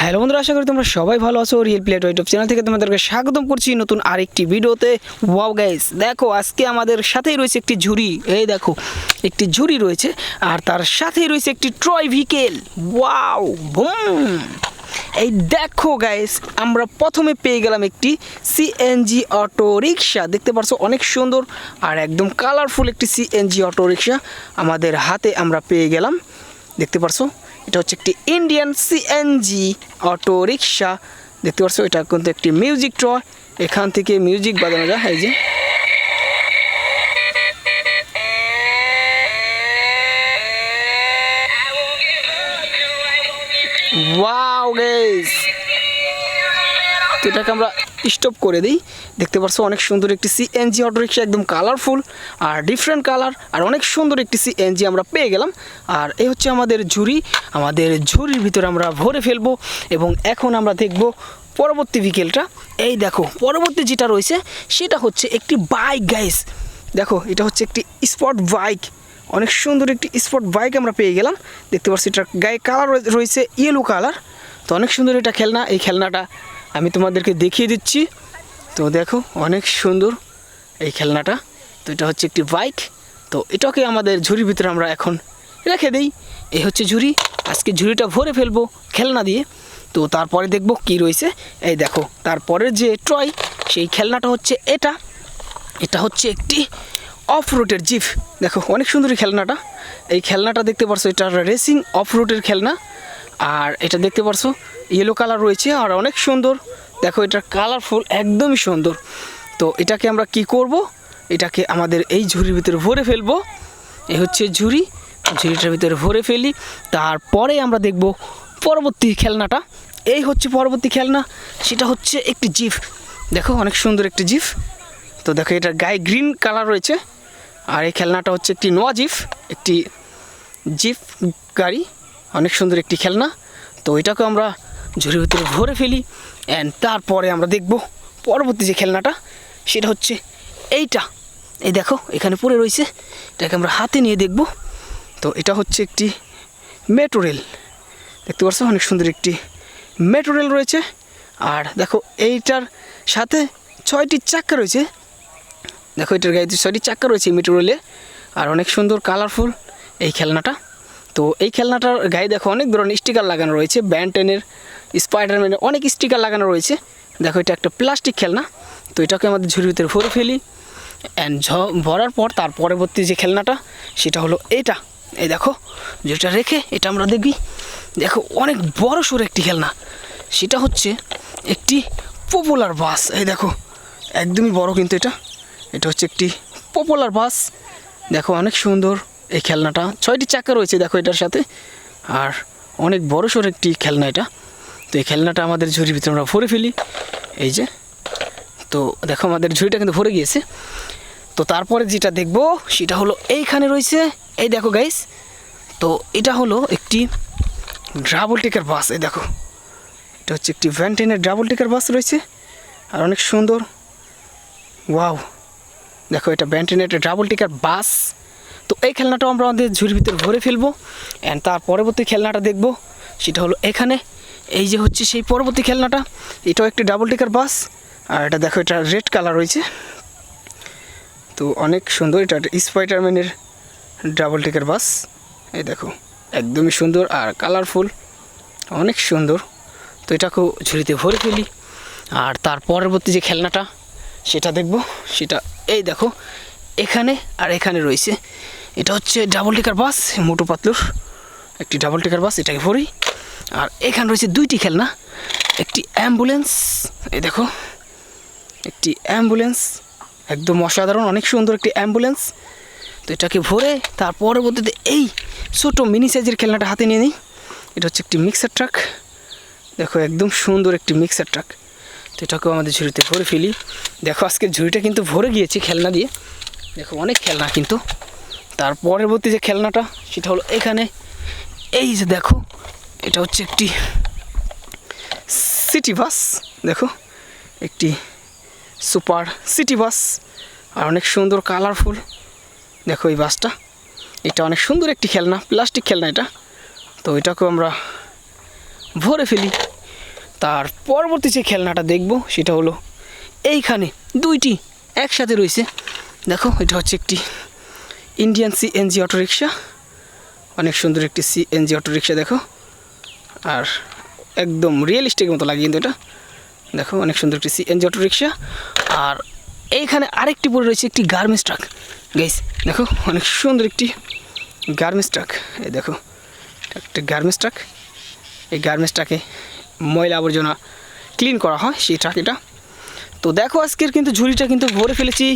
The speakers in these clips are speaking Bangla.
হ্যালো বন্ধুরা, আশা করি তোমরা সবাই ভালো আছো। রিয়েল প্লে ইউটিউব চ্যানেল থেকে তোমাদেরকে স্বাগতম করছি নতুন আরেকটি ভিডিওতে। ওয়াও গাইস, দেখো আজকে আমাদের সাথেই রয়েছে একটি ঝুড়ি। এই দেখো একটি ঝুড়ি রয়েছে, আর তার সাথেই রয়েছে একটি ট্রয় ভেহিকেল। Wow broom! এই দেখো গাইস, আমরা প্রথমে পেয়ে গেলাম একটি সিএনজি অটো রিক্সা। দেখতে পাচ্ছ অনেক সুন্দর আর একদম কালারফুল একটি সিএনজি অটো রিক্সা আমাদের হাতে আমরা পেয়ে গেলাম। দেখতে পাচ্ছ এটা হচ্ছে একটি ইন্ডিয়ান সিএনজি অটো রিক্সা। দেখতে পাচ্ছ এটা কিন্তু একটি মিউজিক ট্রয়, এখান থেকে মিউজিক বাজানো যায়। এই যে ওয়াও গাইস, তো এটাকে আমরা স্টপ করে দিই। দেখতে পাচ্ছ অনেক সুন্দর একটি সিএনজি অটো রিক্সা, একদম কালারফুল আর ডিফারেন্ট কালার, আর অনেক সুন্দর একটি সিএনজি আমরা পেয়ে গেলাম। আর এই হচ্ছে আমাদের ঝুড়ি। আমাদের ঝুড়ির ভিতরে আমরা ভরে ফেলবো এবং এখন আমরা দেখব পরবর্তী ভেহিকেলটা। এই দেখো পরবর্তী যেটা রয়েছে সেটা হচ্ছে একটি বাইক গাইস। দেখো এটা হচ্ছে একটি স্পোর্ট বাইক, অনেক সুন্দর একটি স্পোর্ট বাইক আমরা পেয়ে গেলাম। দেখতে পাচ্ছি এটার গায়ে কালার রয়েছে ইয়েলো কালার। তো অনেক সুন্দর এটা খেলনা। এই খেলনাটা আমি তোমাদেরকে দেখিয়ে দিচ্ছি। তো দেখো অনেক সুন্দর এই খেলনাটা। তো এটা হচ্ছে একটি বাইক। তো এটাকে আমাদের ঝুড়ির ভিতরে আমরা এখন রেখে দিই। এই হচ্ছে ঝুড়ি। আজকে ঝুড়িটা ভরে ফেলবো খেলনা দিয়ে। তো তারপরে দেখব কি রয়েছে। এই দেখো তারপরের যে ট্রয়, সেই খেলনাটা হচ্ছে এটা। এটা হচ্ছে একটি অফ রোডের জিপ। দেখো অনেক সুন্দর এই খেলনাটা। এই খেলনাটা দেখতে পারছো, এটা রেসিং অফ রোডের খেলনা। আর এটা দেখতে পারছো ইয়েলো কালার রয়েছে আর অনেক সুন্দর। দেখো এটা কালারফুল, একদমই সুন্দর। তো এটাকে আমরা কি করব, এটাকে আমাদের এই ঝুড়ির ভিতরে ভরে ফেলবো। এই হচ্ছে ঝুড়ি, ঝুড়িটার ভিতরে ভরে ফেলি। তারপরে আমরা দেখব পরবর্তী খেলনাটা। এই হচ্ছে পরবর্তী খেলনা, সেটা হচ্ছে একটি জিপ। দেখো অনেক সুন্দর একটি জিপ। তো দেখো এটার গায়ে গ্রিন কালার রয়েছে। আর এই খেলনাটা হচ্ছে একটি নোয়া জিপ, একটি জিপ গাড়ি, অনেক সুন্দর একটি খেলনা। তো এটাকে আমরা ঝুড়ির ভিতরে ভরে ফেলি। অ্যান্ড তারপরে আমরা দেখব পরবর্তী যে খেলনাটা, সেটা হচ্ছে এইটা। এই দেখো এখানে পড়ে রয়েছে, এটাকে আমরা হাতে নিয়ে দেখব। তো এটা হচ্ছে একটি মেট্রো রেল। দেখতে পাচ্ছ অনেক সুন্দর একটি মেট্রো রেল রয়েছে। আর দেখো এইটার সাথে 6টি চাক্কা রয়েছে। দেখো এটার গায়ে 6টি চাক্কা রয়েছে মেট্রো রেলে। আর অনেক সুন্দর কালারফুল এই খেলনাটা। তো এই খেলনাটার গায়ে দেখো অনেক ধরনের স্টিকার লাগানো রয়েছে, ব্যান 10-এর, স্পাইডারম্যানের অনেক স্টিকার লাগানো রয়েছে। দেখো এটা একটা প্লাস্টিক খেলনা। তো এটাকে আমাদের ঝুড়ির ভিতরে ভরে ফেলি। অ্যান্ড ভরার পর তার পরবর্তী যে খেলনাটা, সেটা হলো এটা। এই দেখো যেটা রেখে এটা আমরা দেখি। দেখো অনেক বড় সড়ো একটি খেলনা, সেটা হচ্ছে একটি পপুলার বাস। এই দেখো একদমই বড়, কিন্তু এটা হচ্ছে একটি পপুলার বাস। দেখো অনেক সুন্দর এই খেলনাটা, 6টি চাকা রয়েছে দেখো এটার সাথে। আর অনেক বড় সড়ো একটি খেলনা এটা। তো এই খেলনাটা আমাদের ঝুড়ির ভিতরে আমরা ভরে ফেলি। এই যে, তো দেখো আমাদের ঝুড়িটা কিন্তু ভরে গিয়েছে। তো তারপরে যেটা দেখব সেটা হলো এইখানে রয়েছে। এই দেখো গাইস, তো এটা হলো একটি ডাবল টিকার বাস। এই দেখো এটা হচ্ছে একটি ভ্যান 10-এর ডাবল টিকার বাস রয়েছে, আর অনেক সুন্দর। ওয়াও, দেখো এটা ভ্যান 10-এর একটা ডাবল টিকার বাস। তো এই খেলনাটাও আমরা আমাদের ঝুড়ির ভিতরে ভরে ফেলবো। অ্যান্ড তার পরবর্তী খেলনাটা দেখব, সেটা হলো এখানে। এই যে হচ্ছে সেই পরবর্তী খেলনাটা, এটাও একটি ডাবল টিকার বাস। আর এটা দেখো এটা রেড কালার রয়েছে। তো অনেক সুন্দর, এটা স্পাইডারম্যানের ডাবল টিকার বাস। এই দেখো একদমই সুন্দর আর কালারফুল, অনেক সুন্দর। তো এটাকেও ঝুড়িতে ভরে ফেলি। আর তার পরবর্তী যে খেলনাটা সেটা দেখব, সেটা এই দেখো এখানে আর এখানে রয়েছে। এটা হচ্ছে ডাবল টিকার বাস, মোটু পাতলুর একটি ডাবল টিকার বাস, এটাকে ভরি। আর এখানে রয়েছে 2টি খেলনা, একটি অ্যাম্বুলেন্স। এই দেখো একটি অ্যাম্বুলেন্স, একদম অসাধারণ, অনেক সুন্দর একটি অ্যাম্বুলেন্স। তো এটাকে ভরে তার পরবর্তীতে এই ছোটো মিনি সাইজের খেলনাটা হাতে নিয়ে নিই। এটা হচ্ছে একটি মিক্সার ট্রাক। দেখো একদম সুন্দর একটি মিক্সার ট্রাক। তো এটাকেও আমাদের ঝুড়িতে ভরে ফেলি। দেখো আজকে ঝুড়িটা কিন্তু ভরে গিয়েছে খেলনা দিয়ে। দেখো অনেক খেলনা কিন্তু। তার পরবর্তী যে খেলনাটা সেটা হলো এখানে। এই যে দেখো এটা হচ্ছে একটি সিটি বাস। দেখো একটি সুপার সিটি বাস, আর অনেক সুন্দর কালারফুল। দেখো এই বাসটা, এটা অনেক সুন্দর একটি খেলনা, প্লাস্টিক খেলনা এটা। তো এটাকেও আমরা ভরে ফেলি। তার পরবর্তী যে খেলনাটা দেখব সেটা হলো এইখানে দুইটি একসাথে রয়েছে। দেখো এটা হচ্ছে একটি ইন্ডিয়ান সিএনজি অটোরিকশা, অনেক সুন্দর একটি সিএনজি অটোরিকশা দেখো, আর একদম রিয়েলিস্টিকের মতো লাগে কিন্তু এটা। দেখো অনেক সুন্দর একটি সিএনজি অটোরিকশা। আর এইখানে আরেকটি পড়ে রয়েছে একটি গার্মেন্টস ট্রাক। গাইস দেখো অনেক সুন্দর একটি গার্মেন্টস ট্রাক। এই দেখো একটা গার্মেন্টস ট্রাক, এই গার্মেন্টস ট্রাকে ময়লা আবর্জনা ক্লিন করা হয় সেই ট্রাক এটা। তো দেখো আজকের কিন্তু ঝুড়িটা কিন্তু ভরে ফেলেছি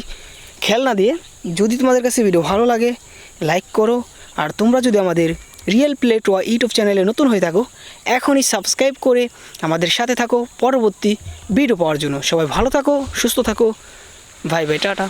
খেলনা দিয়ে। যদি তোমাদের কাছে ভিডিও ভালো লাগে লাইক করো, আর তোমরা যদি আমাদের রিয়েল প্লে টোয়া ইউটিউব চ্যানেলে নতুন হয়ে থাকো এখনই সাবস্ক্রাইব করে আমাদের সাথে থাকো পরবর্তী ভিডিও পাওয়ার জন্য। সবাই ভালো থাকো, সুস্থ থাকো, বাই বাই, টাটা।